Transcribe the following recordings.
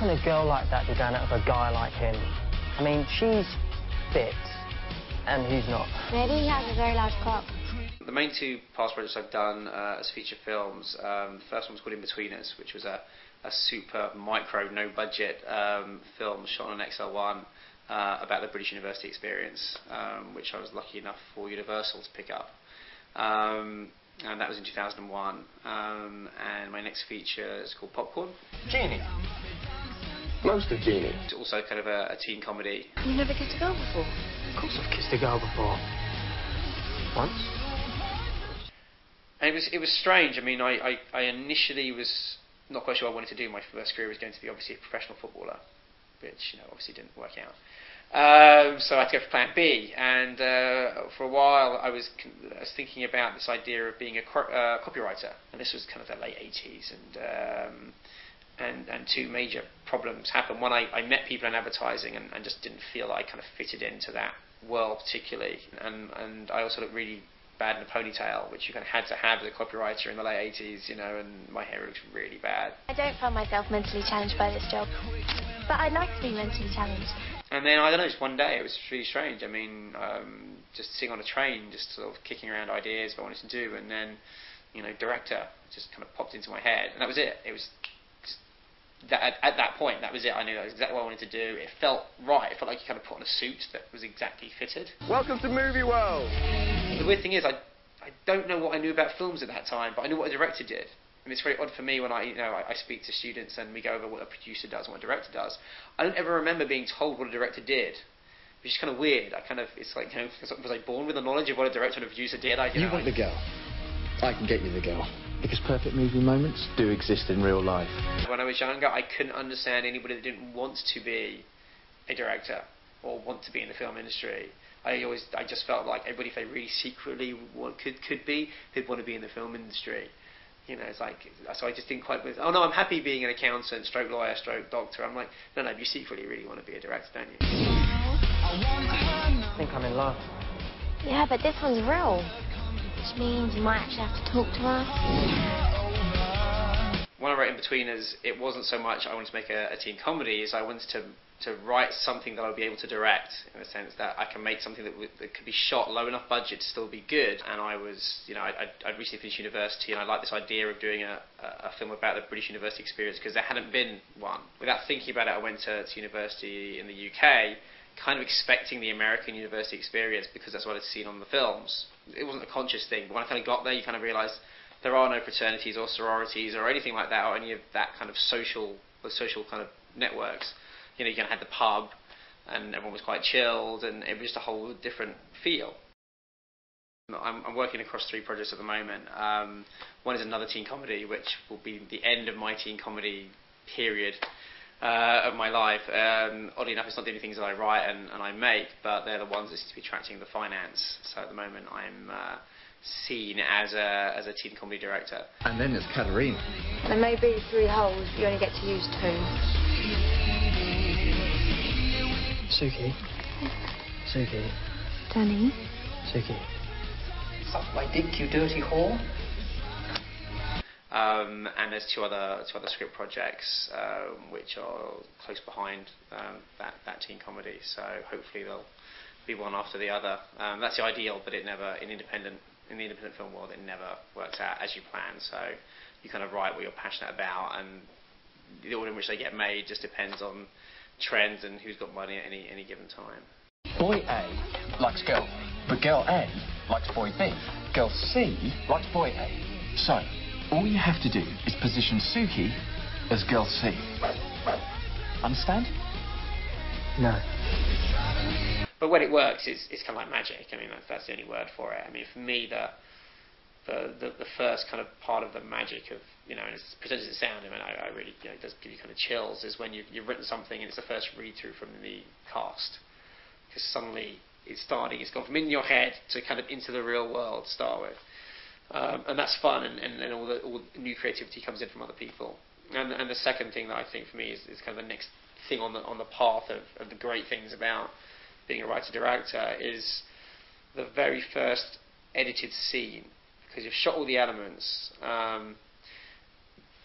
can a girl like that be going out with a guy like him? I mean, she's fit, and he's not. Maybe he has a very large cock. The main two past projects I've done as feature films, the first one was called In Between Us, which was a super micro, no-budget film shot on an XL1 about the British university experience, which I was lucky enough for Universal to pick up. And that was in 2001. And my next feature is called Popcorn. Genie. Most of Genie. It's also kind of a teen comedy. You never kissed a girl before? Of course I've kissed a girl before. Once. And it was strange. I mean, I initially was not quite sure what I wanted to do. My first career was going to be obviously a professional footballer, which obviously didn't work out. So I had to go for plan B, and for a while I was thinking about this idea of being a copywriter, and this was kind of the late 80s, and two major problems happened. One, I met people in advertising and just didn't feel I kind of fitted into that world particularly, and I also looked really bad in a ponytail, which you kind of had to have as a copywriter in the late 80s, and my hair looked really bad. I don't find myself mentally challenged by this job, but I'd like to be mentally challenged. And then, I don't know, just one day, it was really strange. I mean, just sitting on a train, just sort of kicking around ideas what I wanted to do, and then, director just kind of popped into my head, and that was it. It was just at that point, that was it. I knew that was exactly what I wanted to do. It felt right. It felt like you kind of put on a suit that was exactly fitted. Welcome to Movie World! The weird thing is, I don't know what I knew about films at that time, but I knew what a director did. I mean, it's very odd for me when I speak to students and we go over what a producer does and what a director does. I don't ever remember being told what a director did, which is kind of weird. It's like, was I born with the knowledge of what a director and a producer did? You want the girl. I can get you the girl. Because perfect movie moments do exist in real life. When I was younger, I couldn't understand anybody that didn't want to be a director or want to be in the film industry. I just felt like everybody, if they really secretly could be, they'd want to be in the film industry. It's like, so I just didn't quite, oh no, I'm happy being an accountant, stroke lawyer, stroke doctor. I'm like, no, you secretly really want to be a director, don't you? I think I'm in love. Yeah, but this one's real, which means you might actually have to talk to her. When I wrote In Between Us, it wasn't so much I wanted to make a teen comedy, as I wanted to write something that I would be able to direct, in the sense that I can make something that could be shot low enough budget to still be good. And I was, I'd recently finished university, and I liked this idea of doing a film about the British university experience, because there hadn't been one. Without thinking about it, I went to university in the UK, kind of expecting the American university experience, because that's what I'd seen on the films. It wasn't a conscious thing, but when I kind of got there, you kind of realise there are no fraternities or sororities or anything like that, or any of that kind of social kind of networks. You kind of had the pub, and everyone was quite chilled, and it was just a whole different feel. I'm working across 3 projects at the moment. One is another teen comedy, which will be the end of my teen comedy period of my life. Oddly enough, it's not the only things that I write and I make, but they're the ones that seem to be attracting the finance. So at the moment, I'm seen as a teen comedy director. And then there's Katerina. There may be 3 holes, you only get to use 2. Suki. Suki. Danny. Suki. Suck my dick, you dirty whore. And there's two other script projects which are close behind that teen comedy. So hopefully they'll be one after the other. That's the ideal, but it never in the independent film world, it never works out as you plan. So you kind of write what you're passionate about, and the order in which they get made just depends on trends and who's got money at any given time. Boy A likes girl A, but girl A likes boy B. Girl C likes boy A. So, all you have to do is position Suki as girl C. Understand? No. But when it works, it's kind of like magic. I mean, that's the only word for it. I mean, for me, the first kind of part of the magic of, and as presented as it sounds, I mean, I really, it does give you kind of chills, is when you've written something and it's the first read-through from the cast. Because suddenly it's gone from in your head to kind of into the real world to start with. And that's fun, and all the new creativity comes in from other people. And the second thing that I think for me is kind of the next thing on the path of the great things about being a writer-director is the very first edited scene. Because you've shot all the elements,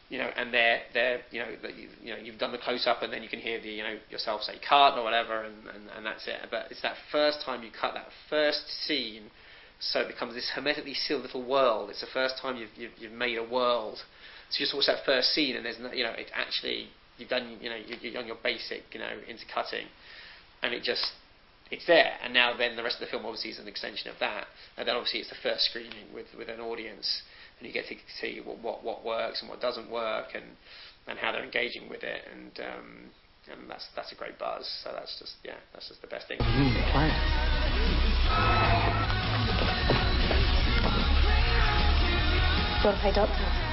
and they're you've done the close up, and then you can hear the yourself say cut or whatever, and that's it. But it's that first time you cut that first scene, so it becomes this hermetically sealed little world. It's the first time you've made a world. So you just watch that first scene, and there's it's actually you've done you're on your basic intercutting, and it's there. And now then the rest of the film obviously is an extension of that, and then obviously it's the first screening with an audience. And you get to see what works and what doesn't work, and how they're engaging with it, and that's a great buzz. So that's just the best thing. Got to play doctor.